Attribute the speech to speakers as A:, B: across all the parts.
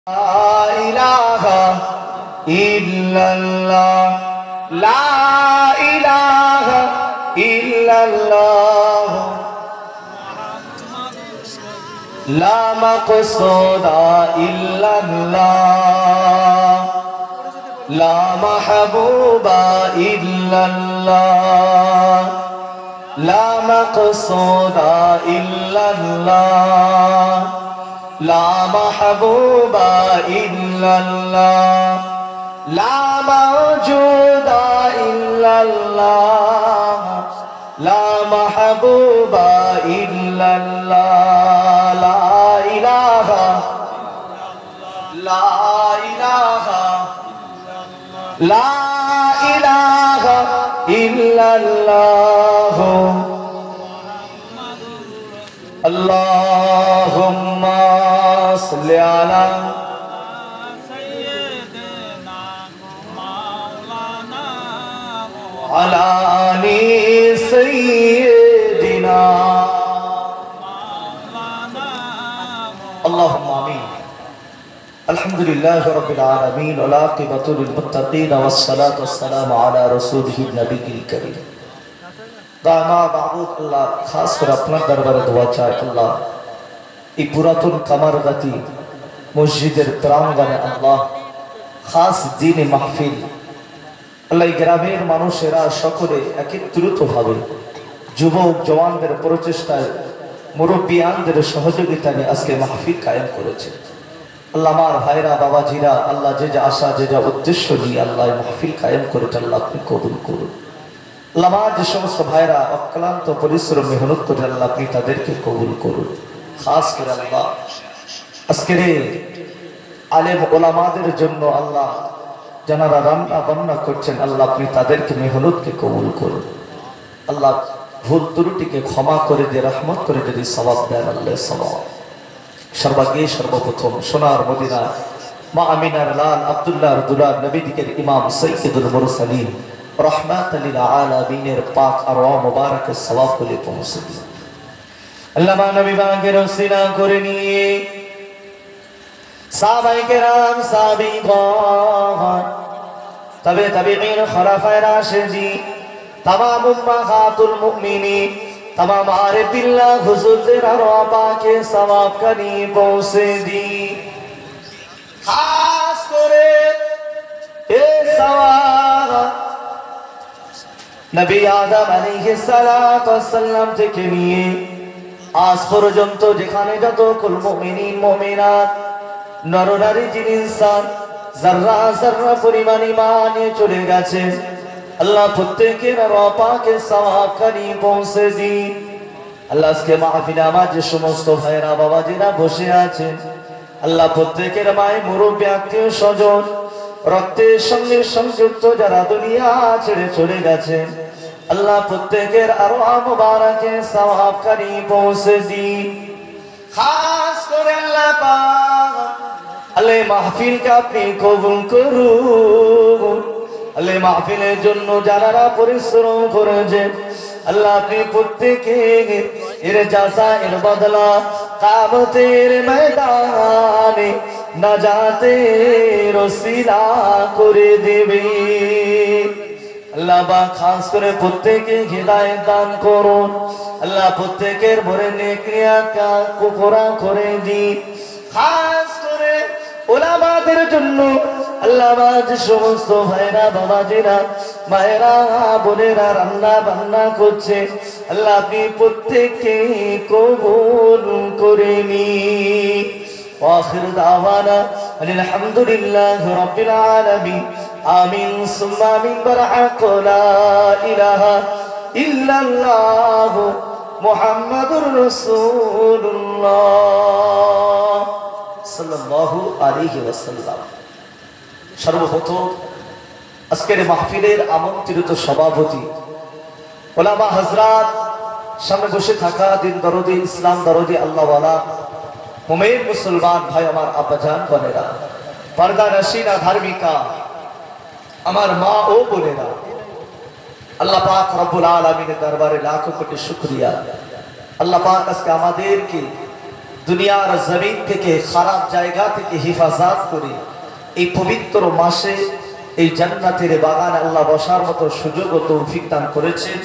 A: لا إله إلا الله لا إله إلا الله لا مقصود إلا الله لا محبوب إلا الله لا مقصود إلا الله لا محبوب إلا الله لا موجود إلا الله لا محبوب إلا الله لا إله لا إله لا إله إلا الله اللهم صل على على آل سيدنا اللهم آمين الحمد لله رب العالمين والعاقبة للمتقين والصلاة والسلام على رسوله النبي الكريم দামা বাবুদ আল্লাহ খাস করে আপনার দরবারে দোয়া চাই আল্লাহ এই পুরাতন কামারগাতি মসজিদের প্রাঙ্গণে আল্লাহ খাস দিনে মাহফিল আল্লাহ গ্রামের মানুষেরা সকলে একত্রিতভাবে যুবক জওয়ানদের প্রচেষ্টায় মুরব্বিয়ানদের সহযোগিতা নিয়ে আজকে মাহফিল কায়েম করেছে আল্লাহ আমার ভাইরা বাবাজিরা আল্লাহ যে যা আশা যে যা উদ্দেশ্য নিয়ে আল্লাহ মাহফিল কায়েম করেছে আল্লাহ আপনি কবুল করুন আল্লাহ যে সমস্ত ভাইরা অক্লান্ত পরিশ্রম মেহনত করে আল্লাহ আপনি তাদেরকে কবুল করুন খাস করে আল্লাহ আজকের আলেম ওলামাদের জন্য আল্লাহ যারা রান্না বান্না করছেন আল্লাহ আপনি তাদেরকে মেহনতকে কবুল করুন আল্লাহ ভুল ত্রুটিকে ক্ষমা করে দিয়ে রহমত করে যদি সওয়াব দেন আল্লাহ সওয়াব সর্বাগে সর্বপ্রথম সোনার মদিনা মা আমিনার লাল আব্দুল্লাহর দুলার নবী দিকের ইমাম সৈয়দুল মুরসালিন রহমাতুল লিল আলামিনের পাক আরওয়াহ মুবারকের সওয়াব বলে পৌঁছে দিন আল্লাহ নবী পাকের ওসিলা করে নিয়ে সাহাবায়ে কেরাম সাহাবীগণ তাবেঈন খলাফায়ে রাশিদিন तमाम उम्महातुल मुमिनीन तमाम आरिफिल्लाह हुजूर अरवा पाके सवाब कनी पहुंचे दी खास करे ए सवाब नबी आदम अलैहिस सालातु ওয়াসসালাম থেকে নিয়ে আজ পর্যন্ত যেখানে যত কুল মুমিনিন মুমিনাত নর নারী জিন ইনসান যারা যারা পরিমাণ ঈমান নিয়ে চলে গেছে আল্লাহ প্রত্যেকের রপাকে সওয়াব করি পৌঁছে দি আল্লাহ আজকে মাহফিলে আমার যে সমস্ত ভাইরা বাবাজিরা বসে আছেন আল্লাহ প্রত্যেকের মায়ের মুরব্বি আত্মীয় স্বজন রক্তের সঙ্গে সংযুক্ত যারা দুনিয়া ছেড়ে চলে গেছে আল্লাহ প্রত্যেকের আরো মুবারকে সওয়াব করি পৌঁছে দি খাস করে আল্লাহ পাক আল্লাহ মাহফিলকে আপনি কবুল করুন আল্লাহ মাহফিলের জন্য যারা পরিশ্রম করেছে আল্লাহ আপনি প্রত্যেককে এর জাযা এর বদলা কিয়ামতের ময়দানে নাজাতের ওসিলা করে দিবে আল্লাহ পাক খাস করে প্রত্যেককে হিদায়াত দান করুন আল্লাহ প্রত্যেকের ভরে নেক নিয়াতকে পুরা করে দিন খাস করে ওলামাদের জন্য আল্লাহ আজ সমস্ত ভাইরা বাবাজিরা মায়েরা বোনেরা রান্না বান্না করছে আল্লাহ আপনি প্রত্যেককে কবুল করে নিন আখির দাওয়ানা আলহামদুলিল্লাহি রাব্বিল আলামিন আমিন সুম্মা আমিন বারাক লা ইলাহা ইল্লাল্লাহ মুহাম্মাদুর রাসূলুল্লাহ সাল্লাল্লাহু আলাইহি ওয়াসাল্লাম সর্বপ্রথম আজকের মাহফিলের আমন্ত্রিত সভাপতি ওলামা হযরত সামনে বসে থাকা দিন দরদি ইসলাম দরদি আল্লাহওয়ালা মুমিন মুসলমান ভাই আমার আব্বাজান বোনেরা পর্দা নশিনা ধার্মিকা আমার মা ও বোনেরা আল্লাহ পাক রব্বুল আলামিনের দরবারে লাখো কোটি শুকরিয়া আল্লাহ পাক আজকে আমাদেরকে দুনিয়ার জমিন থেকে খারাপ জায়গা থেকে হেফাজত করে এই পবিত্র মাসে এই জান্নাতের বাগানে আল্লাহ বসার মতো সুযোগ ও তৌফিক দান করেছেন।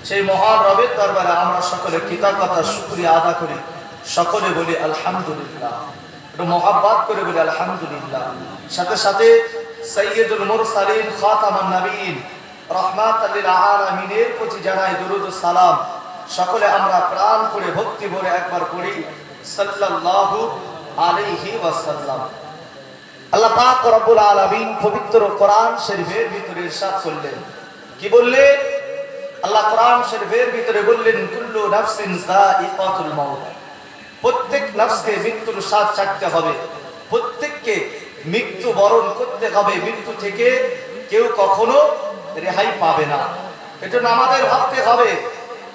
A: সেই মহান রবের দরবারে আমরা সকলে কৃতজ্ঞতার শুকরিয়া আদা করি, সকলে বলি আলহামদুলিল্লাহ, একটু মহাব্বত করে বলি আলহামদুলিল্লাহ। সাথে সাথে সাইয়্যিদুল মুরসালিন খাতামুন নবীন রাহমাতাল লিল আলামিনের প্রতি জানাই দরুদ ও সালাম। সকলে আমরা প্রাণ করে ভক্তি ভরে একবার পড়ি সাল্লাল্লাহু আলাইহি ওয়াসাল্লাম। আল্লাহ পাক রব্বুল আলামিন পবিত্র কোরআন শরীফের ভিতরে ইরশাদ করলেন, কি বললেন? আল্লাহ কোরআন শরীফের ভিতরে বললেন, কুল্লু নাফসিন যায়িকাতুল মাউত, প্রত্যেক নফসকে মৃত্যুর স্বাদ চাখতে হবে, প্রত্যেককে মৃত্যু বরণ করতে হবে, মৃত্যু থেকে কেউ কখনো রেহাই পাবে না। এজন্য আমাদের ভাবতে হবে,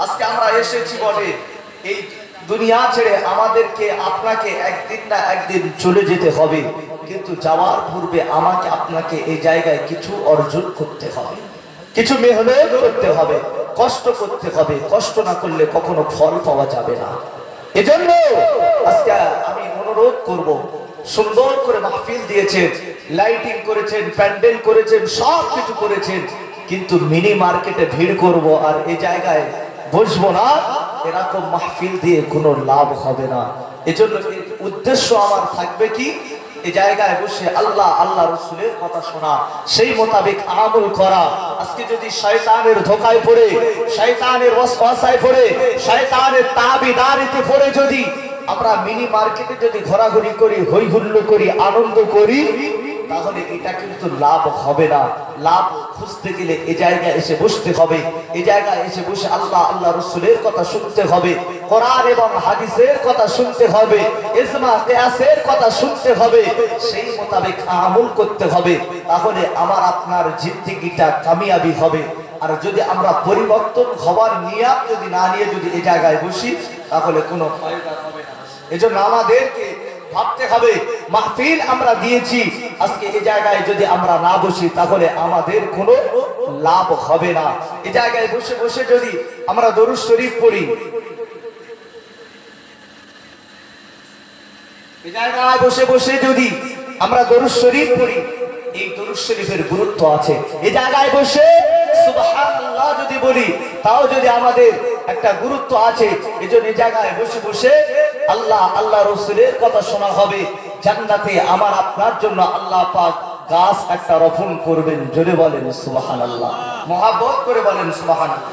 A: আজকে আমরা এসেছি বলে এই দুনিয়া ছেড়ে আমাদেরকে আপনাকে একদিন না একদিন চলে যেতে হবে, কিন্তু যাওয়ার পূর্বে আমাকে আপনাকে এই জায়গায় কিছু অর্জন করতে হবে, কিছু মেহনত করতে হবে, কষ্ট করতে হবে। কষ্ট না করলে কখনো ফল পাওয়া যাবে না। এজন্য আজকে আমি অনুরোধ করব, সুন্দর করে মাহফিল দিয়েছেন, লাইটিং করেছেন, প্যান্ডেল করেছেন, সব কিছু করেছেন, কিন্তু মিনি মার্কেটে ভিড় করব আর এই জায়গায় বসবো না, এরকম মাহফিল দিয়ে কোনো লাভ হবে না। এজন্য উদ্দেশ্য আমার থাকবে কি, এই জায়গায় বসে আল্লাহ আল্লাহ রাসূলের কথা শোনা, সেই মোতাবেক আমল করা। আজকে যদি শয়তানের ধোঁকায় পড়ে, শয়তানের ওয়াসওয়াসায় পড়ে, শয়তানের তাবিদারিতে পড়ে যদি আমরা মিনি মার্কেটে যদি ঘোরাঘুরি করি, হই হুল্লো করি, আনন্দ করি, তাহলে এটা কিন্তু লাভ হবে না। লাভ খুঁজতে গেলে এই জায়গায় এসে বসতে হবে, এই জায়গায় এসে বসে আল্লাহ আল্লাহ রাসূলের কথা শুনতে হবে, কোরআন এবং হাদিসের কথা শুনতে হবে, ইজমা কিয়াসের কথা শুনতে হবে, সেই মোতাবেক আমল করতে হবে। তাহলে আমার আপনার জিন্দেগিটা কামিয়াবি হবে। আর যদি আমরা পরিবর্তন হওয়ার নিয়ত যদি না নিয়ে যদি এই জায়গায় বসি, তাহলে কোনো ফায়দা হবে না। এজন্য আমাদেরকে ভাবতে হবে, মাহফিল আমরা দিয়েছি, আজকে এই জায়গায় যদি আমরা না বসি তাহলে আমাদের কোনো লাভ হবে না। এই জায়গায় বসে বসে যদি আমরা দরুদ শরীফ পড়ি, এই জায়গায় বসে বসে যদি আমরা দরুদ শরীফ পড়ি, এই দরুদ শরীফের গুরুত্ব আছে। এই জায়গায় বসে সুবহানাল্লাহ যদি বলি, তাও যদি আমাদের একটা গুরুত্ব আছে। এজন্য এই জায়গায় বসে বসে আল্লাহ আল্লাহ রাসূলের কথা শোনা হবে। জান্নাতে আমার আপনার জন্য আল্লাহ পাক গাছ একটা রোপণ করবেন। জোরে বলেন সুবহানাল্লাহ, মহব্বত করে বলেন সুবহানাল্লাহ।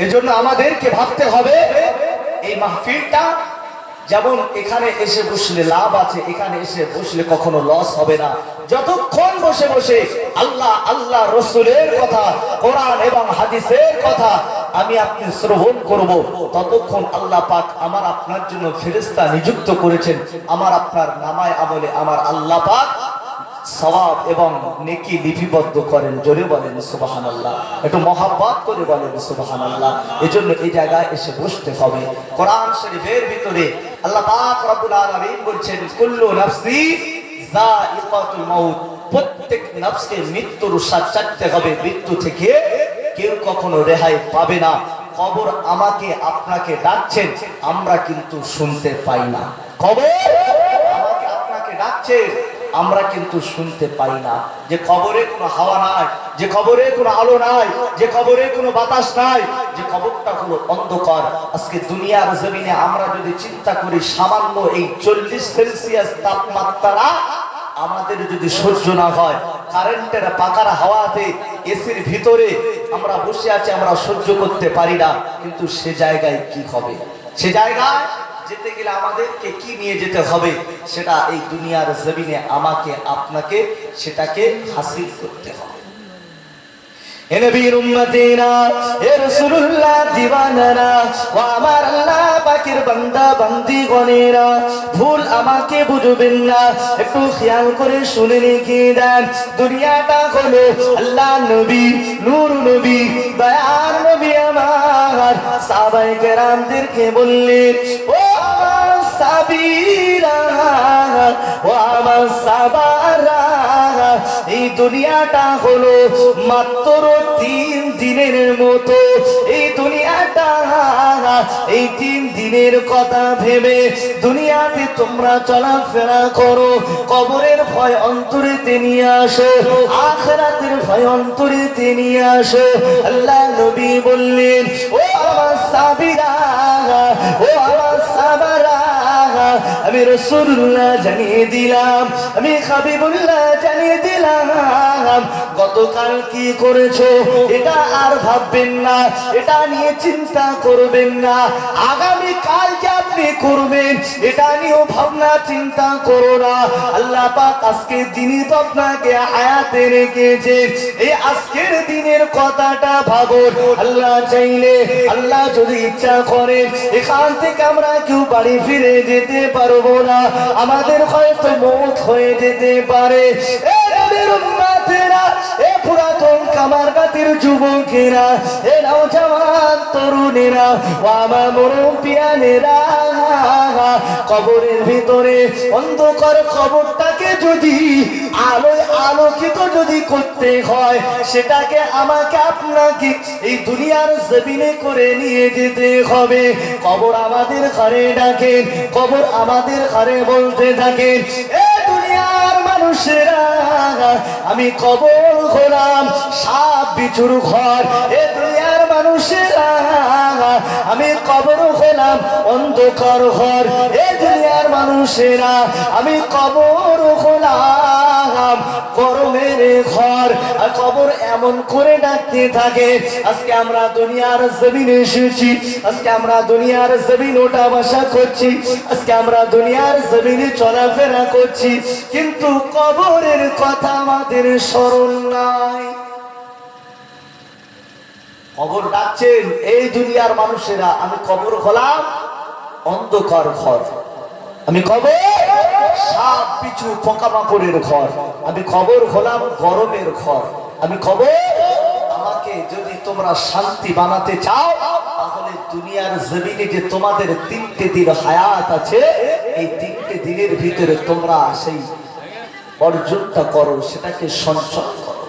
A: এজন্য আমাদেরকে ভাবতে হবে, এই মাহফিলটা যেমন এখানে এসে বসলে লাভ আছে, এখানে এসে বসলে কখনো লস হবে না। যতক্ষণ বসে বসে আল্লাহ আল্লাহ রাসূলের কথা, কোরআন এবং হাদিসের কথা আমি আপনি শ্রবণ করব, ততক্ষণ আল্লাহ পাক আমার আপনার জন্য ফেরেশতা নিযুক্ত করেছেন। আমার আপনার নামায় আমলে আমার আল্লাহ পাক সওয়াব এবং নেকি লিপিবদ্ধ করেন। জোরে বলেন সুবহানাল্লাহ, একটু মহব্বত করে বলেন সুবহানাল্লাহ। এজন্য এই জায়গায় এসে বসতে হবে। কোরআন শরীফের ভিতরে আল্লাহ পাক রব্বুল আলামিন বলছেন, কুল্লু নাফসি যায়িকাতুল মাউত, প্রত্যেক নফসকে মৃত্যুর স্বাদ চাখতে হবে, মৃত্যু থেকে কেউ কখনো রেহাই পাবে না। কবর আমাকে আপনাকে ডাকছেন, আমরা কিন্তু শুনতে পাই না। কবর আমাকে আপনাকে ডাকছে, আমরা কিন্তু শুনতে পাই না। যে কবরে কোনো হাওয়া নাই, যে কবরে কোনো আলো নাই, যে কবরে কোনো বাতাস নাই, যে কবরটা হলো অন্ধকার। আজকে দুনিয়ার জমিনে আমরা যদি চিন্তা করি, সামান্য এই 40 সেলসিয়াস তাপমাত্রা আমাদের যদি সহ্য না হয়, কারেন্টের পাকার হাওয়াতে এসির ভিতরে আমরা বসে আছি, আমরা সহ্য করতে পারি না, কিন্তু সে জায়গায় কি হবে? সে জায়গায় যেতে গেলে আমাদেরকে কি নিয়ে যেতে হবে? সেটা এই দুনিয়ার জমিনে আমাকে আপনাকে সেটাকে হাসিল করতে হবে। এ নবীর উম্মতিনা, এ রাসূলুল্লাহ দিওয়ানারা, ও আমার আল্লাহ পাকের বান্দা বান্দিগণেরা, ভুল আমাকে বুঝবেন না, একটু খেয়াল করে শুনে রেখে দেন। দুনিয়াটা হলো আল্লাহ নবী, নূর নবী, দয়ার নবী আমার সাহাবায়ে কেরামদেরকে বললেন, ও আমার সাবিরা ও আমার সাবারা, এই দুনিয়াটা হলো মাত্র 3 দিনের মতো। এই দুনিয়াটা, এই 3 দিনের কথা ভেবে দুনিয়াতে তোমরা চলাফেরা করো। কবরের ভয় অন্তরেতে নিয়ে আসো, আখিরাতের ভয় অন্তরেতে নিয়ে আসো। আল্লাহ নবী বললেন, ও আমার সাবিরা, ও আমার সাবারা, আমি রাসূলুল্লাহ জানিয়ে দিলাম, আমি হাবিবুল্লাহ জানিয়ে দিলাম, গতকাল কি করেছো এটা আর ভাববেন না, এটা নিয়ে চিন্তা করবেন না। আগামী কাল যে আপনি করবেন এটা নিয়েও ভাবনা চিন্তা করো না। আল্লাহ পাক আজকের দিনই তো আপনাকে হায়াতে রেখেছে, এই আজকের দিনের কথাটা ভাবো। আল্লাহ চাইলে, আল্লাহ যদি ইচ্ছা করে, এখান থেকে আমরা কেউ বাড়ি ফিরে যেতে পারবো না, আমাদের হয়তো মওত হয়ে যেতে পারে। এ নবীর উম্মতেরা, এ পুরাতন কামারগাতির যুবকেরা, এ নওজওয়ান তরুণেরা, ও আমার মুরব্বিয়ানেরা, কবরের ভিতরে অন্ধকার কবরটাকে যদি আলোয় আলোকিত যদি করতে হয়, সেটাকে আমাকে আপনাকে এই দুনিয়ার জমিনে করে নিয়ে যেতে হবে। কবর আমাদের ঘরে ডাকেন, কবর আমাদের ঘরে বলতে থাকেন, এ দুনিয়ার মানুষেরা, আমি কবর হলাম সাপ বিছুর ঘর। এ দুনিয়ার মানুষেরা, আমি কবর হলাম অন্ধকার ঘর। এ দুনিয়ার মানুষেরা, আমি কবর হলাম গরমের ঘর। আর কবর এমন করে ডাকতে থাকে। আজকে আমরা দুনিয়ার জমিনে এসেছি, আজকে আমরা দুনিয়ার জমিন ওঠা বসা করছি, আজকে আমরা দুনিয়ার জমিনে চলাফেরা করছি, কিন্তু কবরের কথা আমাদের স্মরণ নাই। কবর ডাকছেন, এই দুনিয়ার মানুষেরা, আমি কবর হলাম অন্ধকার ঘর, আমি কবর সাপ পিছু পোকামাকড়ের ঘর, আমি কবর হলাম গরমের ঘর, আমি কবর। আমাকে যদি তোমরা শান্তি বানাতে চাও, তাহলে দুনিয়ার জমিনে যে তোমাদের 3টে দিন হায়াত আছে, এই 3টে দিনের ভিতরে তোমরা সেই অর্জনটা করো, সেটাকে সঞ্চয় করো।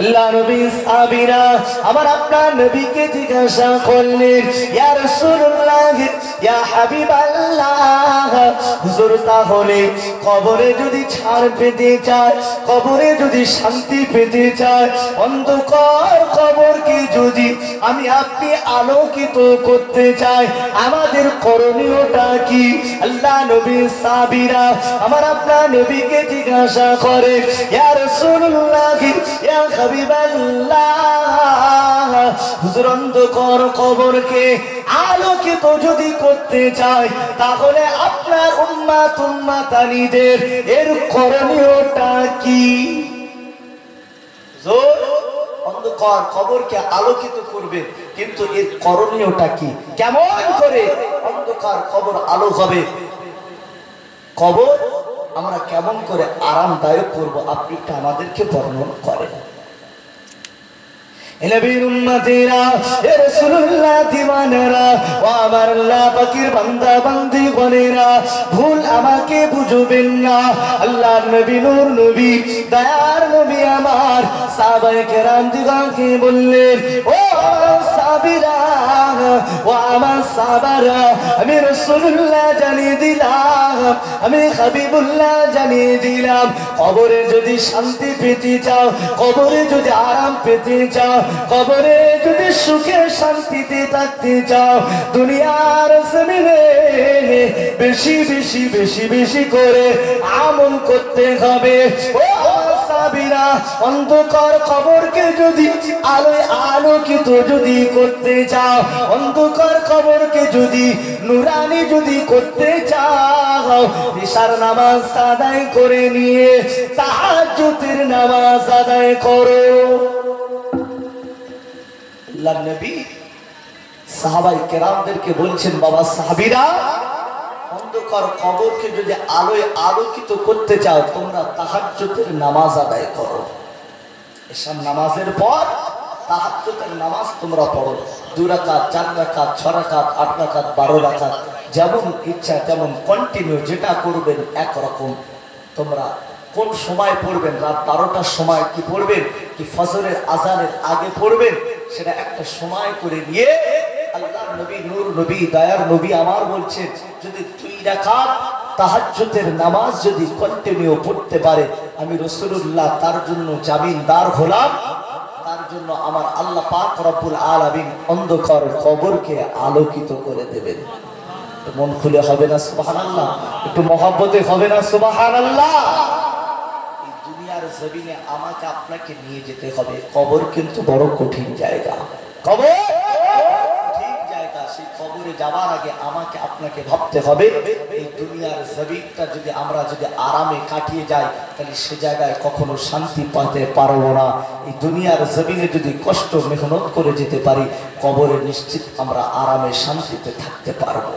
A: আল্লাহ নবী সাহাবীরা আমার আপনার নবীকে জিজ্ঞাসা করলেন, ইয়া রাসূলুল্লাহ, ইয়া হাবিবাল্লাহ, হুজুর তাহলে কবরে যদি ছাড় পেতে চায়, কবরে যদি শান্তি পেতে চায়, অন্ধকার কবরকে যদি আমি আপনি আলোকিত করতে চাই, আমাদের করণীয়টা কি? আল্লাহ নবী সাহাবীরা আমার আপনার নবীকে জিজ্ঞাসা করে, ইয়া রাসূলুল্লাহ, ইয়া হাবিবাল্লাহ, হুজুর অন্ধকার কবরকে আলোকিত যদি করতে চাই, তাহলে আপনার উম্মাত উম্মাতানিদের এর করণীয়টা কি? অন্ধকার কবরকে আলোকিত করবে, কিন্তু এর করণীয়টা কি? কেমন করে অন্ধকার কবর আলো হবে? কবর আমরা কেমন করে আরামদায়ক করব, আপনি এটা আমাদেরকে বর্ণনা করেন। নবীর উম্মতেরা, এ রাসূলুল্লাহ দিওয়ানারা, ও আমার আল্লাহ পাকের বান্দা বান্দি গণেরা, ভুল আমাকে বুঝবেন না। আল্লাহর নবী, নূর নবী, দয়ার নবী আমার সাহাবায়ে কেরাম দিগকে বললেন, ও সাহাবীরা, ও আমার সাহাবারা, আমি রাসূলুল্লাহ জানিয়ে দিলাম, আমি হাবিবুল্লাহ জানিয়ে দিলাম, কবরে যদি শান্তি পেতে চাও, কবরে যদি আরাম পেতে চাও, কবরে যদি সুখে শান্তিতে থাকতে চাও, দুনিয়ার জমিনে বেশি বেশি বেশি বেশি করে আমল করতে হবে। ও সাহাবীরা, অন্ধকার কবরকে যদি আলোয় আলোকিত যদি করতে চাও, অন্ধকার কবরকে যদি নুরানি যদি করতে চাও, ইশার নামাজ আদায় করে নিয়ে তাহাজ্জুদের নামাজ আদায় করো। আল্লাহর নবী সাহাবায়ে কেরামদেরকে বলছেন, বাবা সাহাবীরা, অন্ধকার কবরকে যদি আলোয় আলোকিত করতে চাও, তোমরা তাহাজ্জুদের নামাজ আদায় করো। এশার নামাজের পর তাহাজ্জুদের নামাজ তোমরা পড়ো। 2 রাকাত 4 রাকাত 6 রাকাত 8 রাকাত 12 রাকাত যেমন ইচ্ছা তেমন কন্টিনিউ যেটা করবেন একরকম। তোমরা কোন সময় পড়বেন, রাত 12টার সময় কি পড়বেন, কি ফজরের আজানের আগে পড়বেন, সেটা একটা সময় করে নিয়ে আল্লাহর নবী নূর নবী দয়ার নবী আমার বলছেন যদি 2 রাকাত তাহাজ্জুদের নামাজ যদি কন্টিনিউ পড়তে পারে আমি রাসূলুল্লাহ তার জন্য জামিনদার হলাম, তার জন্য আমার আল্লাহ পাক রব্বুল আলামিন অন্ধকার কবরকে আলোকিত করে দেবেন। মন খুলে হবে না সুবহানাল্লাহ? একটু মহব্বতে হবে না সুবহানাল্লাহ? এই দুনিয়ার জমিনে আমাকে আপনাকে নিয়ে যেতে হবে। কবর কিন্তু বড় কঠিন জায়গা, কবর কঠিন জায়গা। সেই কবরে যাওয়ার আগে আমাকে আপনাকে ভাবতে হবে এই দুনিয়ার জমিনটা যদি আমরা যদি আরামে কাটিয়ে যাই তাহলে সে জায়গায় কখনো শান্তি পেতে পারবো না। এই দুনিয়ার জমিনে যদি কষ্ট মেহনত করে যেতে পারি কবরে নিশ্চিত আমরা আরামে শান্তিতে থাকতে পারবো।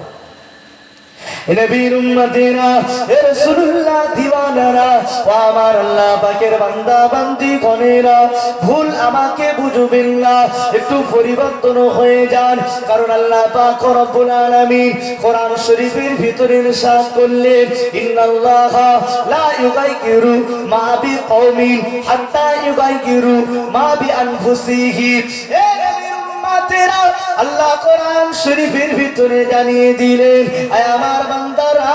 A: নবীর উম্মতেরা এ রাসূলুল্লাহ দিওয়ানারা ও আমার আল্লাহ পাকের বান্দা বান্দি গণেরা ভুল আমাকে বুঝবেন না, একটু পরিবর্তন হয়ে যান। কারণ আল্লাহ পাক রব্বুল আলামিন কোরআন শরীফের ভিতরে ইরশাদ করলেন ইন্নাল্লাহা লা ইউগাইয়িরু মা বিকওমিন হাত্তা ইউগাইয়িরু মা বিআনফুসিহিম। এ নবীর উম্মতেরা আল্লাহ কোরআন শরীফের ভিতরে জানিয়ে দিলেন আয় আমার বান্দারা,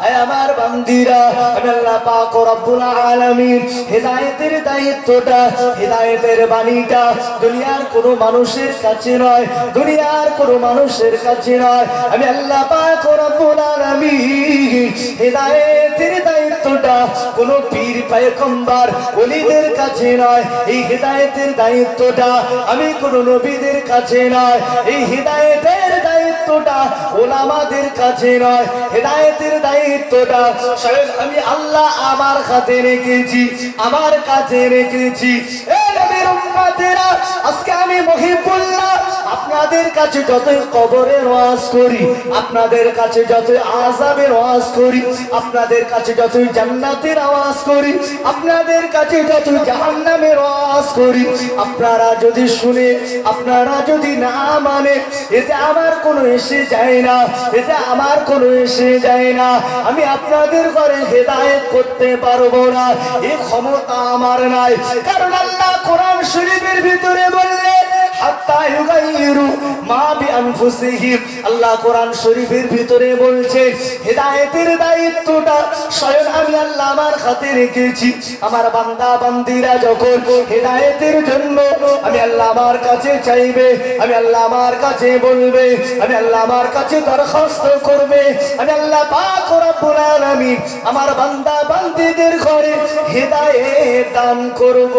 A: আয় আমার বান্দিরা, আমি আল্লাহ পাক রব্বুল আলামিন হেদায়েতের দায়িত্বটা, হেদায়েতের বাণীটা দুনিয়ার কোনো মানুষের কাছে নয়, দুনিয়ার কোনো মানুষের কাছে নয়। আমি আল্লাহ পাক রব্বুল আলামিন হেদায়েতের দায়িত্বটা কোনো পীর পয়গম্বর ওলিদের কাছে নয়, এই হেদায়েতের দায়িত্বটা আমি কোনো নবীদের কাছে নয়, এই হেদায়েতের দায়িত্বটা ওলামাদের কাছে নয়, হেদায়েতের দায়িত্বটা স্বয়ং আমি আল্লাহ আমার হাতে রেখেছি, আমার কাছে রেখেছি। এ নবীর উম্মতেরা আজকে আমি মুহিবুল্লাহ আপনাদের কাছে যতই কবরের ওয়াজ করি, আপনাদের কাছে যতই আযাবের ওয়াজ করি, আপনাদের কাছে যতই জান্নাতের আওয়াজ করি, আপনাদের কাছে যতই জাহান্নামের ওয়াজ করি, আপনারা যদি শুনে আপনারা যদি না মানে এতে আমার কোনো এসে যায় না, এতে আমার কোনো এসে যায় না। আমি আপনাদের ঘরে হেদায়েত করতে পারবো না, এই ক্ষমতা আমার নাই। কারণ আল্লাহ কোরআন শরীফের ভিতরে বললেন হাত্তা ইউগাইয়িরু মা বিআনফুসিহিম। আল্লাহ কোরআন শরীফের ভিতরে বলছে হেদায়েতের দায়িত্বটা স্বয়ং আমি আল্লাহ আমার হাতে রেখেছি। আমার বান্দা বান্দিরা যখন হেদায়েতের জন্য আমি আল্লাহ আমার কাছে চাইবে, আমি আল্লাহ আমার কাছে বলবে, আমি আল্লাহ আমার কাছে দরখাস্ত করবে, আমি আল্লাহ পাক রব্বুল আলামিন আমার বান্দা বান্দিদের ঘরে হেদায়েত দান করব।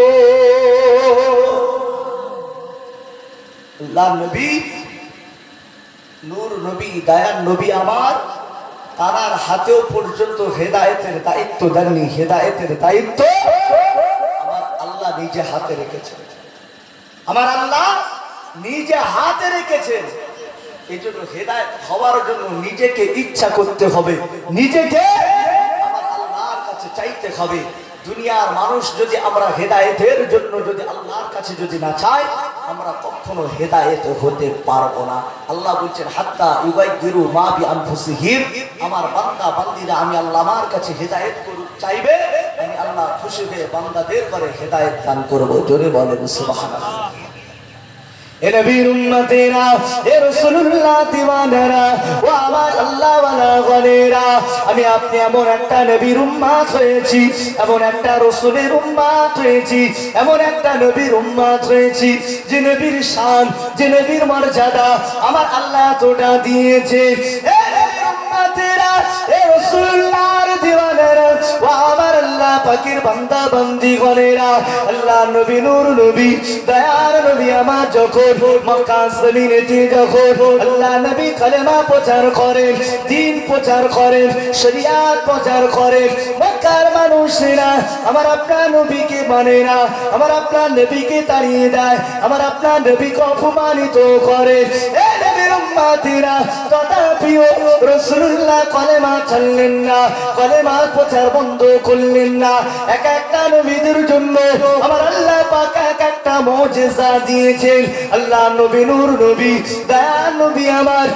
A: আল্লাহ নবী নূর নবী দয়ার নবী আমার তার হাতেও পর্যন্ত হেদায়েতের দায়িত্ব দেননি, হেদায়েতের দায়িত্ব আমার আল্লাহ নিজে হাতে রেখেছেন, আমার আল্লাহ নিজে হাতে রেখেছেন। এই জন্য হেদায়েত হওয়ার জন্য নিজেকে ইচ্ছা করতে হবে, নিজেকে আমার আল্লাহর কাছে চাইতে হবে। দুনিয়ার মানুষ যদি আমরা হেদায়েতের জন্য যদি আল্লাহর কাছে যদি না চাই আমরা কখনো হেদায়েত হতে পারবো না। আল্লাহ বলছেন হাত্তা ইউগাইয়িরু মা বিআনফুসিহিম। আমার বান্দা বান্দিরা আমি আল্লাহ আমার কাছে হেদায়েত চাইবে, আমি আল্লাহ খুশি হয়ে বান্দাদের করে হেদায়েত দান করব। জোরে বলেন সুবহানাল্লাহ। এ নবীর উম্মতেরা এ রাসূলুল্লাহ দিওয়ানারা ও আমার আল্লাহ ওয়ালা গণেরা আমি আপনি এমন একটা নবীর উম্মত হয়েছি, এমন একটা রাসূলের উম্মত হয়েছি, এমন একটা নবীর উম্মত হয়েছি যে নবীর শান, যে নবীর মর্যাদা আমার আল্লাহ তোটা দিয়েছে। এ নবীর উম্মতেরা এ রাসূলুল্লাহর দিওয়ানারা ও আমার আল্লাহ পাকের বান্দা বান্দি গণেরা আল্লাহ নবী নূর নবী দয়ার নবী আমার যখন মক্কা জমিনেতে যখন আল্লাহ নবী কালেমা প্রচার করেন, দ্বীন প্রচার করেন, শরিয়াত প্রচার করেন, মক্কার মানুষেরা আমার আপনার নবীকে মানে না, আমার আপনার নবীকে তাড়িয়ে দেয়, আমার আপনার নবীকে অপমানিত করে। এ নবীর উম্মতিরা তথাপিও রাসূলুল্লাহ কলেমা ছাড়লেন না, কলেমার প্রচার বন্ধ করলেন না। এক একটা নবীদের জন্য আমার আল্লাহ পাক এক একটা মুজিজা দিয়েছেন। আল্লাহ নবী নূর নবী দয়া নবী আমার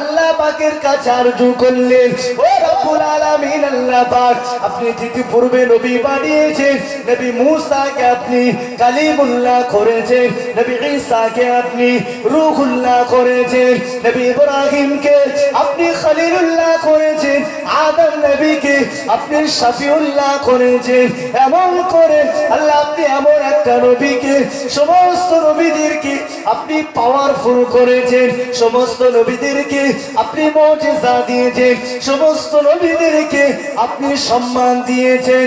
A: আল্লাহ পাকের কাছে আরজু করলেন, ও রব্বুল আলামিন আল্লাহ পাক আপনি ইতিপূর্বে নবী পাঠিয়েছেন, নবী মূসাকে আপনি কালিমুল্লাহ করেছেন, নবী ঈসাকে আপনি রূহুল্লাহ করেছেন, নবী ইব্রাহিমকে আপনি খলিলুল্লাহ করেছেন, আদম নবীকে আপনি শফিউল্লাহ করেছেন। এমন করে আল্লাহ আপনি এমন একটা নবীকে সমস্ত নবীদেরকে আপনি পাওয়ারফুল করেছেন, সমস্ত নবীদেরকে আপনি মুজিজা দিয়েছেন, সমস্ত নবীদেরকে আপনি সম্মান দিয়েছেন।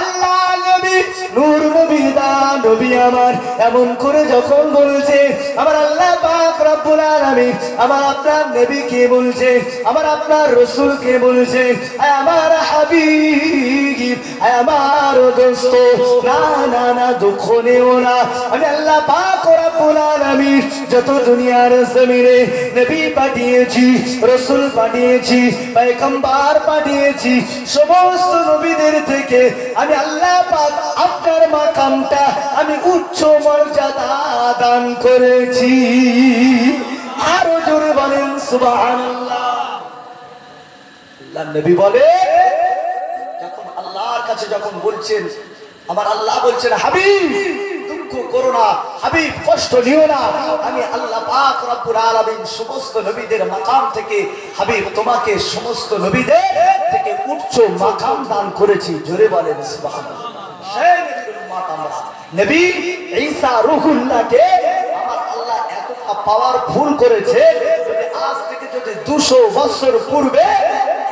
A: আল্লাহ নবী নূর নবী দা নবী আমার এমন করে যখন বলছে আমার আল্লাহ পাক রব্বুল আলামিন আমার আপনার নবীকে বলছে, আমার আপনার রাসূলকে বলছে, আমার হাবিব আমার দোস্ত, না না না দুঃখ নিও না, আমি আল্লাহ পাক রব্বুল আলামিন যত দুনিয়ার জমিনে নবী পাঠিয়েছি, রাসূল পাঠিয়েছি, পয়গম্বর পাঠিয়েছি, সমস্ত নবীদের থেকে আমি আল্লাহ পাক আপনার মাকামটা আমি উচ্চ মর্যাদা দান করেছি। আরো জোরে বলেন সুবহানাল্লাহ। আল্লাহ নবী বলে যখন আল্লাহর কাছে যখন বলছেন আমার আল্লাহ বলছেন হাবিব দুঃখ করো না, হাবিব কষ্ট নিও না, আমি আল্লাহ পাক রব্বুল আলামিন সমস্ত নবীদের মাকাম থেকে হাবিব তোমাকে সমস্ত নবীদের থেকে উচ্চ মাকাম দান করেছি। জোরে বলেন সুবহানাল্লাহ। সেই নবীর উম্মত আমরা। নবী ঈসা রূহুল্লাহকে আমার আল্লাহ এতটা পাওয়ারফুল করেছে, যদি আজ থেকে যদি 200 বছর পূর্বে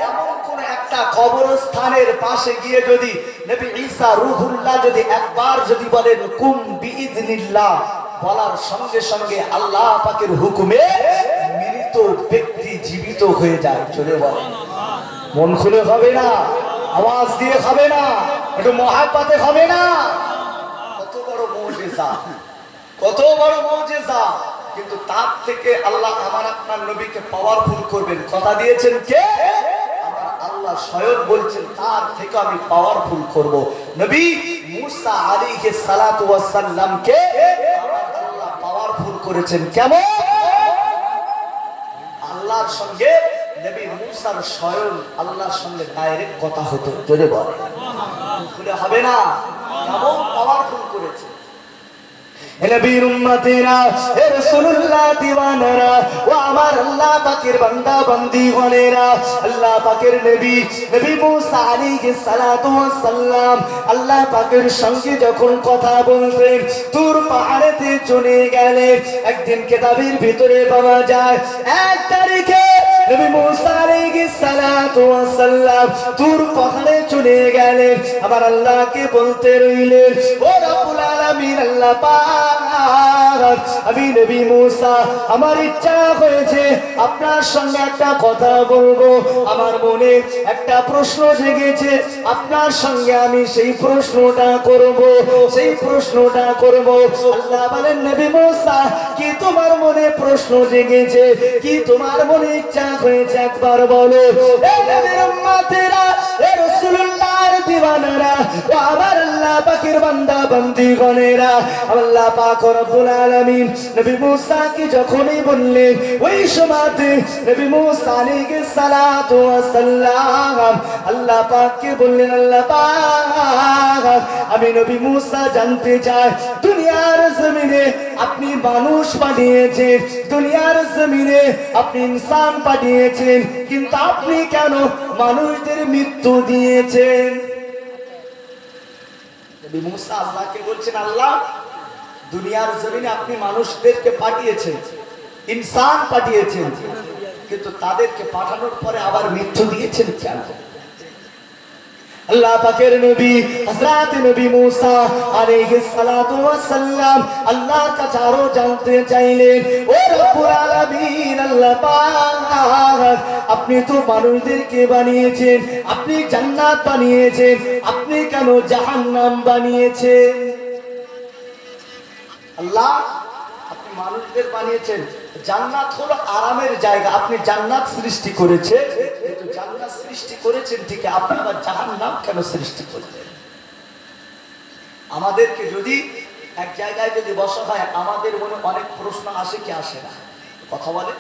A: এমন কোন একটা কবরস্থানের পাশে গিয়ে যদি নবী ঈসা রূহুল্লাহ যদি একবার যদি বলেন কুম বিইذনিল্লাহ, বলার সঙ্গে সঙ্গে আল্লাহ পাকের হুকুমে মৃত ব্যক্তি জীবিত হয়ে যায়। চলে বলেন মন খুলে হবে না, আওয়াজ দিয়ে হবে না, একটু মহাব্বতে হবে না। কত বড় মুজিজা, কত বড় মুজিজা। কিন্তু তার থেকে আল্লাহ আমার আপনার নবীকে পাওয়ারফুল করবেন কথা দিয়েছেন কে? আমার আল্লাহ স্বয়ং বলছেন তার থেকে আমি পাওয়ারফুল করব। নবী মুসা আলাইহিস সালাতু ওয়াস সালামকে আমার আল্লাহ পাওয়ারফুল করেছেন কেমন? আল্লাহর সঙ্গে নবী মুসার স্বয়ং আল্লাহর সঙ্গে ডাইরেক্ট কথা হতো। যদি বলে খুলে হবে না, কেমন পাওয়ারফুল করেছে। নবীর উম্মতেরা হে রাসূলুল্লাহ দিওয়ানারা ও আমার আল্লাহ পাকের বান্দা বান্দীগণেরা, আল্লাহ পাকের নবী নবী মুসা আলাইহিস সালাতু ওয়াস সালাম আল্লাহ পাকের সঙ্গে যখন কথা বলতেন তুর পাহাড়েতে চলে গেলেন। একদিন কিতাবের ভিতরে পাওয়া যায় 1 তারিখে নবী মুসা আলাইহিস সালাতু ওয়াস সালাম তুর পাহাড়ে চলে গেলেন, আমার আল্লাহকে বলতে রইলেন ও রব্বুল আলামিন আল্লাহ পাক আমি নবী মুসা আমার ইচ্ছা হয়েছে আপনার সঙ্গে একটা কথা বলবো, আমার মনে একটা প্রশ্ন জেগেছে, আপনার সঙ্গে আমি সেই প্রশ্নটা করব, সেই প্রশ্নটা করব। আল্লাহ বলেন নবী মুসা কি তোমার মনে প্রশ্ন জেগেছে, কি তোমার মনে ইচ্ছা হয়েছে একবার বলো। এই নবীর উম্মতেরা এই রাসূলুল্লাহর দিওয়ানারা ও আমার আল্লাহ পাকের বান্দা বান্দীগণেরা, আল্লাহ পাক রব্বুল আলামিন নবী মুসা কি যখনই বললেন ওই সময়তে নবী মুসা আলাইহিস সালাতু ওয়াস সালাম আল্লাহ পাককে বললেন আল্লাহ পাক আমি নবী মুসা জানতে চাই দুনিয়ার জমিনে আপনি মানুষ পাঠিয়েছেন, দুনিয়ার জমিনে আপনি ইনসান পাঠিয়েছেন, কিন্তু আপনি কেন মানুষদের মৃত্যু দিয়েছেন? নবী মুসা আল্লাহকে বলছেন আল্লাহ দুনিয়ার জমিনে আপনি মানুষদেরকে পাঠিয়েছেন, ইনসান পাঠিয়েছেন, কিন্তু তাদেরকে পাঠানোর পরে আবার মৃত্যু দিয়েছেন কেন? আল্লাহ পাকের নবী হযরত নবী মুসা আলাইহিস সালাতু ওয়াস সালাম আল্লাহর কাছে আরো জানতে চাইলেন ও রব্বুল আলামিন আল্লাহ পাক আপনি তো মানুষদেরকে বানিয়েছেন, আপনি জান্নাত বানিয়েছেন, আপনি কেন জাহান্নাম বানিয়েছেন? আল্লাহ আপনি মানুষদের বানিয়েছেন জান্নাত হলো আরামের জায়গা। আপনি জান্নাত সৃষ্টি করেছেন, কিন্তু জান্নাত সৃষ্টি করেছেন ঠিক, আপনি আবার জাহান্নাম কেন সৃষ্টি করলেন? আমাদেরকে যদি এক জায়গায় যদি বসা হয়, আমাদের মনে অনেক প্রশ্ন আসে কি আসে না? কথা বলে,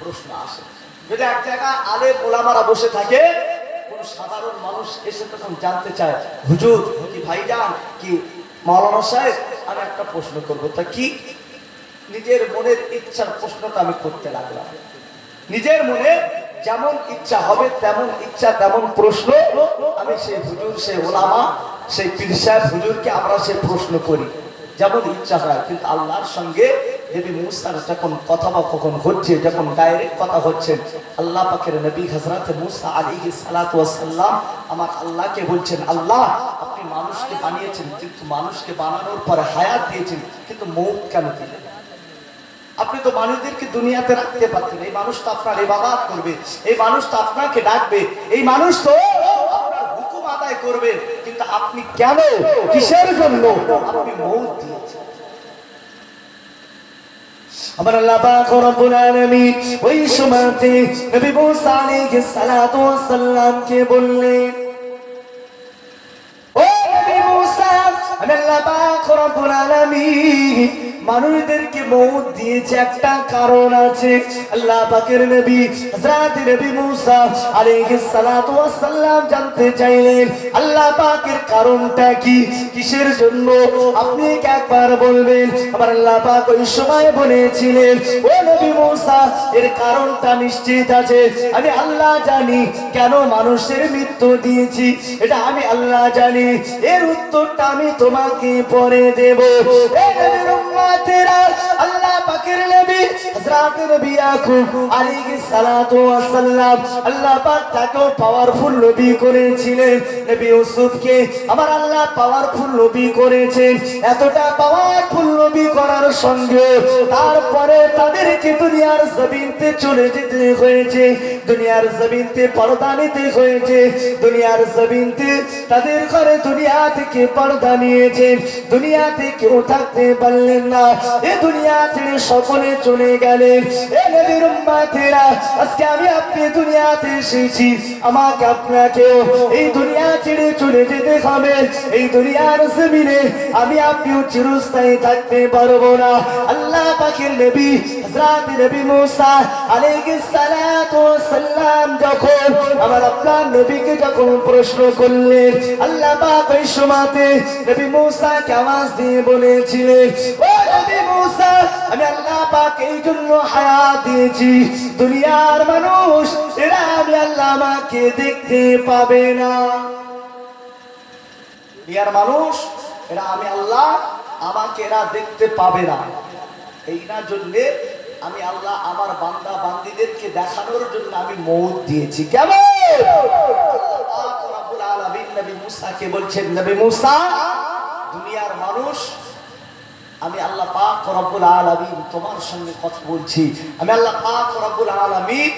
A: প্রশ্ন আসে। যদি এক জায়গায় আলেম ওলামারা বসে থাকে, কোন সাধারণ মানুষ এসে তখন জানতে চায়, হুজুর কি ভাইজান কি মাওলানা সাহেব, আমি একটা প্রশ্ন করবো। তা কি? নিজের মনের ইচ্ছার প্রশ্নটা আমি করতে লাগলাম। নিজের মনে যেমন ইচ্ছা হবে তেমন ইচ্ছা তেমন প্রশ্ন আমি সেই হুজুর, সেই ওলামা, সেই পীর সাহেব হুজুরকে আমরা সে প্রশ্ন করি যেমন ইচ্ছা হয়। কিন্তু আল্লাহর সঙ্গে নবী মুসার যখন কথা বা কখন হচ্ছে, যখন ডাইরেক্ট কথা হচ্ছে, আল্লাহ পাকের নবী হযরত মুসা আলাইহিস সালাতু ওয়াস সালাম আমার আল্লাহকে বলছেন, আল্লাহ আপনি মানুষকে বানিয়েছেন, কিন্তু মানুষকে বানানোর পরে হায়াত দিয়েছেন, কিন্তু মৌত কেন দিলেন? আপনি তো মানুষদেরকে দুনিয়াতে রাখতে পারতেন। এই মানুষ তো আপনার ইবাদত করবে, এই মানুষ তো আপনাকে ডাকবে, এই মানুষ তো আপনার হুকুম আদায় করবে, কিন্তু আপনি কেন, কিসের জন্য আপনি মৌত দিয়েছেন? আমার আল্লাহ পাক রব্বুল আলামিন ওই সময়তে নবী মুসা আলাইহিস সালাতু ওয়াস সালামকে বললেন, ও নবী মুসা, আমি আল্লাহ পাক রব্বুল আলামিন মানুষদেরকে মৌত দিয়েছে, একটা কারণ আছে। আল্লাহ পাকের নবী হযরত নবী মুসা আলাইহিস সালাতু ওয়াস সালাম জানতে চাইলেন আল্লাহ পাকের কারণটা কি, কিসের জন্য আপনি একবার বলবেন? আমার আল্লাহ পাক ওই সময় বলেছিলেন, ও নবী মুসা, এর কারণটা নিশ্চিত আছে, আমি আল্লাহ জানি কেন মানুষের মৃত্যু দিয়েছি, এটা আমি আল্লাহ জানি, এর উত্তরটা আমি তোমাকে পরে দেব। এই নবীর উম্মতেরা, আল্লাহ পাকের নবী হযরত নবী ইয়াকুব আলাইহিস সালাতু ওয়াস সালাম আল্লাহ পাক তাকে পাওয়ারফুল নবী করেছিলেন। নবী ইউসুফকে আমার আল্লাহ পাওয়ারফুল নবী করেছেন। এতটা পাওয়ারফুল নবী করার সঙ্গে তারপরে তাদেরকে দুনিয়ার জমিনতে চলে যেতে হয়েছে, দুনিয়ার জমিনতে পর্দা নিতে হয়েছে, দুনিয়ার জমিনতে তাদের ঘরে দুনিয়া থেকে পর্দা নিয়েছেন, দুনিয়াতে কেউ থাকতে পারলেন না, এই দুনিয়া ছেড়ে সকলে চলে গেলেন। এ নবীর উম্মতেরা, আজকে আমি আপনি দুনিয়াতে এসেছি, আমাকে আপনাকেও এই দুনিয়া ছেড়ে চলে যেতে হবে। এই দুনিয়ার জমিনে আমি আপনিও চিরস্থায়ী থাকতে পারবো না। আল্লাহ পাকের নবী হযরত নবী মুসা আলাইহিস সালাতু ওয়াস সালাম যখন আমার আপনার নবীকে যখন প্রশ্ন করলেন, আল্লাহ পাক ওই সময়তে নবী মুসাকে আওয়াজ দিয়ে বলেছিলেন, ও নবী মুসা, আমি আল্লাহ পাক এই জন্য হায়াত দিয়েছি, দুনিয়ার মানুষ এরা আমি আল্লাহ আমাকে দেখতে পাবে না। দুনিয়ার মানুষ এরা আমি আল্লাহ আমাকে এরা দেখতে পাবে না। এই না জন্য আমি আল্লাহ আমার বান্দা বান্দীদেরকে দেখানোর জন্য আমি মৌত দিয়েছি। কেমন? আল্লাহ রাব্বুল আলামিন নবী মুসাকে বলছেন, নবী মুসা, দুনিয়ার মানুষ আমি আল্লাহ পাক রব্বুল আলামিন তোমার সঙ্গে কথা বলছি, আমি আল্লাহ পাক রব্বুল আলামিন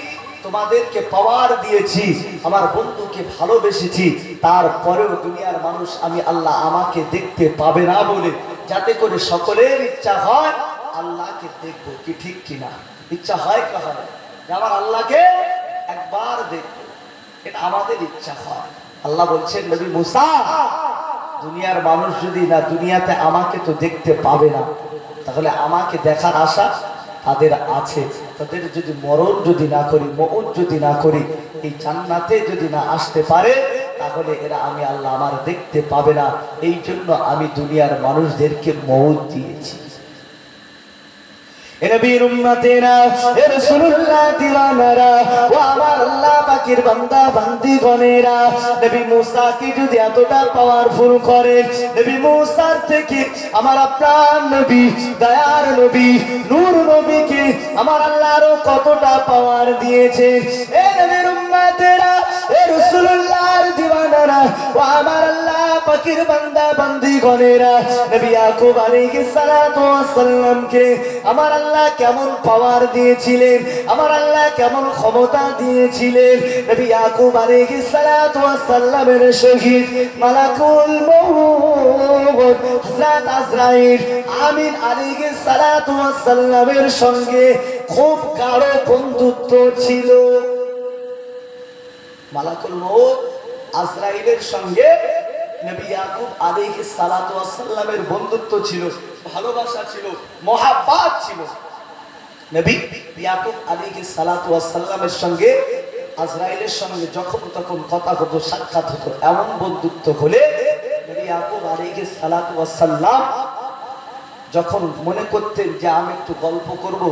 A: তোমাদেরকে পাওয়ার দিয়েছি, আমার বন্ধুকে ভালোবেসেছি, তারপরেও দুনিয়ার মানুষ আমি আল্লাহ আমাকে দেখতে পাবে না বলে, যাতে করে সকলের ইচ্ছা হয় আল্লাহকে দেখবো। কি ঠিক কিনা? ইচ্ছা হয় কি হয় যে আমার আল্লাহকে একবার দেখবো, এটা আমাদের ইচ্ছা হয়। আল্লাহ বলছেন, নবী মুসা, দুনিয়ার মানুষ যদি না দুনিয়াতে আমাকে তো দেখতে পাবে না, তাহলে আমাকে দেখার আশা তাদের আছে। তাদের যদি মরণ যদি না করি, মউত যদি না করি, এই জান্নাতে যদি না আসতে পারে, তাহলে এরা আমি আল্লাহ আমার দেখতে পাবে না। এই জন্য আমি দুনিয়ার মানুষদেরকে মউত দিয়েছি। নবীর উম্মতেরা, এ রাসূলুল্লাহ দিওয়ানারা, ও আমার আল্লাহ পাকের বান্দা বান্দীগণেরা, নবী মুসাকে যদি এতটা পাওয়ারফুল করে, নবী মুসার থেকে আমার আপনার নবী, দয়ার নবী, নূর নবীকে আমার আল্লাহ আরো কতটা পাওয়ার দিয়েছে। এ নবীর উম্মতেরা, এ রাসূলুল্লাহর দিওয়ানারা, ও আমার আল্লাহ পাকের বান্দা বান্দীগণেরা, নবী ইয়াকুব আলাইহিস সালাতু ওয়াস সালামকে আমার আল্লাহ কেমন পাওয়ার দিয়েছিলেন, আমার আল্লাহ কেমন ক্ষমতা দিয়েছিলেন। নবী ইয়াকুব আলাইহিস সালাতু ওয়াস সালামের শহীদ মালাকুল মউত হযরত আজরাইল আমিন আলাইহিস সালাতু ওয়াস সালামের সঙ্গে খুব গাঢ় বন্ধুত্ব ছিল। মালাকুল মউত আজরাইলের সঙ্গে নবী ইয়াকুব আলাইহিস সালাতু ওয়াস সালামের বন্ধুত্ব ছিল, ভালোবাসা ছিল, মহাব্বত ছিল। নবী ইয়াকুব আলাইহিস সালাতু ওয়াস সালামের সঙ্গে আজরাইলের সঙ্গে যখন তখন কথা হতো, সাক্ষাৎ হতো। এমন বন্ধুত্ব হলে নবী ইয়াকুব আলাইহিস সালাতু ওয়াস সালাম যখন মনে করতেন যে আমি একটু গল্প করব,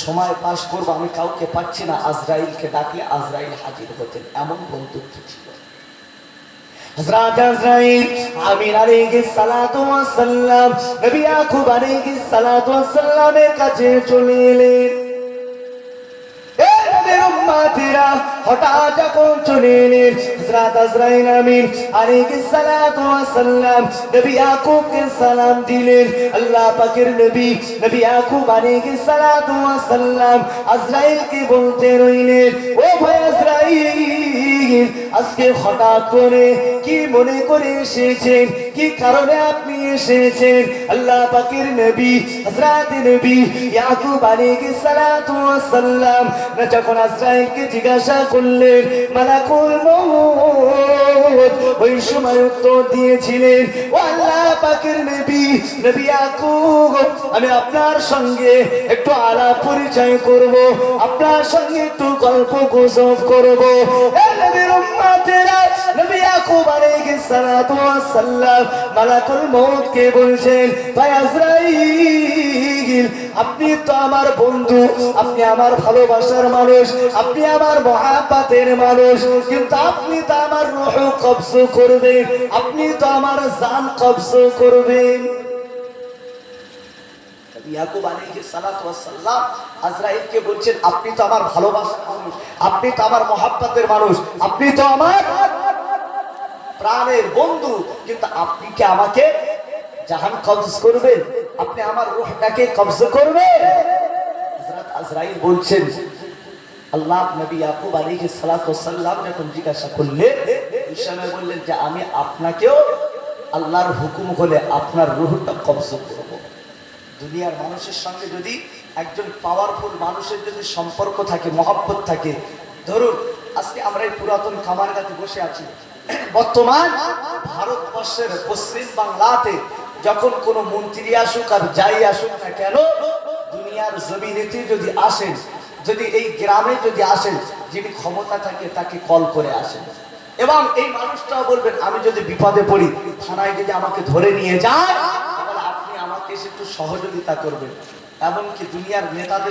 A: সময় পাস করব, আমি কাউকে পাচ্ছি না, আজরাইলকে ডাকলে আজরাইল হাজির হতেন। এমন বন্ধুত্ব ছিল। হযরত আজরাইল আমিন আলাইহিস সালাতু ওয়াস সালাম নবী ইয়াকুব আলাইহিস সালাতু ওয়াস সালামের কাছে চলে এলেন। উম্মতিরা হঠাৎ যখন চলে এলেন, হযরত আজরাইল আমিন আলাইহিস সালাতু ওয়াস সালাম নবী ইয়াকুবকে সালাম দিলেন। আল্লাহ পাকের নবী নবী ইয়াকুব আলাইহিস সালাতু ওয়াস সালাম আজরাইলকে বলতে রইলেন, ও ভাই আজরাইল, আজকে হঠাৎ করে কি মনে করে এসেছেন, কি কারণে আপনি এসেছেন? আল্লাহ পাকের নবী হযরত নবী ইয়াকুব আলাইহিস সালাতু ওয়াস সালাম যখন আজরাইলকে জিজ্ঞাসা করলেন, মালাকুল মউত ওই সময় উত্তর দিয়েছিলেন, ও আল্লাহ পাকের নবী নবী ইয়াকুব, আমি আপনার সঙ্গে একটু আলাপ পরিচয় করব, আপনার সঙ্গে একটু গল্প গুজব করব। এ নবীর উম্মতেরা, নবী ইয়াকুব আলাইহিস সালাতু ওয়াস সালাম মালাকুল মউতকে বলছেন, ভাই আজরাইল, আপনি তো আমার বন্ধু, আপনি আমার ভালোবাসার মানুষ, আপনি আমার মহাব্বতের মানুষ, কিন্তু আপনি তো আমার রূহ কবজ করবেন, আপনি তো আমার জান কবজ করবেন। ইয়াকুব আলাইহিস সালাতু ওয়াস সালাম আজরাইলকে বলছেন, আপনি তো আমার ভালোবাসার মানুষ, আপনি তো আমার মহাব্বতের মানুষ, আপনি তো আমার প্রাণের বন্ধু, কিন্তু আপনি কি আমাকে জাহান কবজ করবেন? আপনি আমার রূহটাকে কবজ করবেন? হযরত আজরাইল বলছেন, আল্লাহ নবী ইয়াকুব আলাইহিস সালাতু ওয়াস সালাম যখন জিজ্ঞাসা করলেন, ওই সময় বললেন যে আমি আপনাকেও আল্লাহর হুকুম হলে আপনার রূহটা কবজ করব। দুনিয়ার মানুষের সঙ্গে যদি একজন পাওয়ারফুল মানুষের যদি সম্পর্ক থাকে, মহব্বত থাকে, ধরুন আজকে আমরা এই পুরাতন খামারগাতে বসে আছি, বর্তমান ভারতবর্ষের পশ্চিম বাংলাতে যখন কোন মন্ত্রী আসুক আর যাই আসুক না কেন, দুনিয়ার জমিনেতে যদি আসেন, যদি এই গ্রামে যদি আসেন, যিনি ক্ষমতা থাকে তাকে কল করে আসেন, এবং এই মানুষটাও বলবেন আমি যদি বিপদে পড়ি, থানায় যদি আমাকে ধরে নিয়ে যায়, তাহলে আপনি আমাকে এসে একটু সহযোগিতা করবেন। এমনকি দুনিয়ার নেতাদের